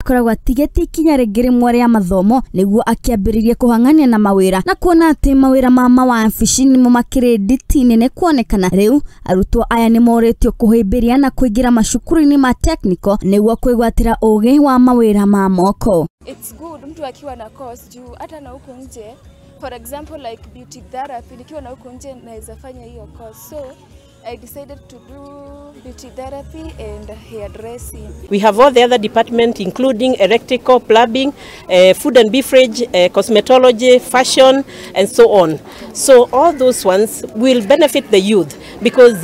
koragwa tigeti ikinya rĩngĩ rĩmwe rĩa mathomo nĩguo akĩambĩrĩria kũhang'ania na mawĩra na kuona atĩ mawĩra ma mawabici nĩmo makĩrĩ nditi nene kuonekana. Rĩu arutwo aya nĩmoretio kuhimbiria na kuingira macukuru-inĩ ma technical nĩguo kwĩgwatĩra ũgĩ wa mawĩra ma moko. It's good mtu akiwa na course juu hata na huko nje, for example like beauty therapy, nikiwa na huko nje naweza fanya hiyo course. So I decided to do beauty therapy and hairdressing. We have all the other departments including electrical, plumbing, food and beverage, cosmetology, fashion and so on. So all those ones will benefit the youth because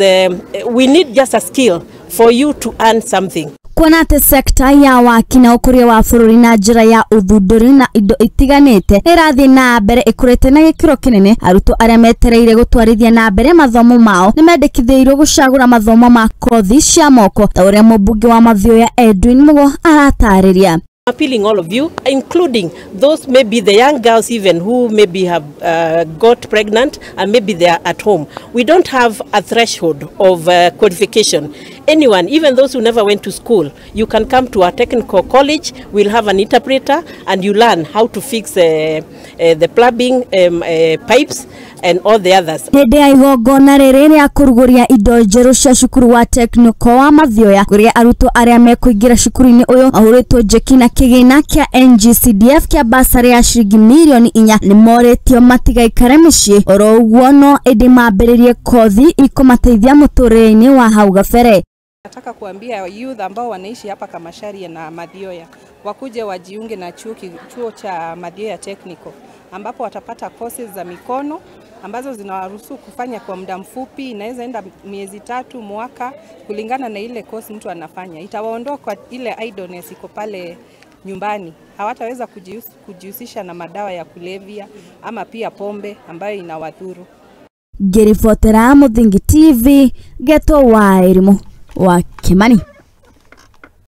we need just a skill for you to earn something. Kuona atĩ sekta ya waki na ũkũria wa bũrũri na njĩra ya ũthundũri na indo itiganĩte ĩrathiĩ na mbere ĩkũrĩte na gĩkĩro kĩnene, arutwo arĩa metereire gũtwarithia na mbere mathomo mao nĩmendekithĩirwo gũcagũra mathomo ma kothi cia moko ta ũrĩa mũmbunge wa Mathioya Edwin Mugo aratarĩria. Appealing all of you, including those maybe the young girls even who maybe have got pregnant and maybe they are at home. We don't have a threshold of qualification. Anyone, even those who never went to school, you can come to our technical college. We'll have an interpreter and you learn how to fix the plumbing, pipes and all the others. Hĩndĩ ya igongona rĩrĩ rĩa kũrugũria indo njerũ cia cukuru wa technical wa Mathioya kũrĩa arutwo arĩa mekũingĩra cukuru-inĩ ũyũ mahũrĩtwo njeki na kĩgĩna kĩa NGCDF kĩa basarĩ ya ciringi mirioni 4 nĩmoretio matigaikare mĩciĩ, oro ũguo no ĩndĩ mambĩrĩrie kothi ikũmateithia mũtũrĩre-inĩ wa hau gabere. Nataka kuambia youth ambao wanaishi hapa Kamasharia na Mathioya wakuje wajiunge na chuo cha Mathioya Technical ambapo watapata courses za mikono ambazo zinawaruhusu kufanya kwa muda mfupi, inaweza enda miezi 3 mwaka kulingana na ile course mtu anafanya. Itawaondoa kwa ile idleness iko pale nyumbani. Hawataweza kujihusisha na madawa ya kulevya ama pia pombe ambayo inawadhuru. Ngĩribotera Muthingi TV, Geto wa Erimu wa Kimani.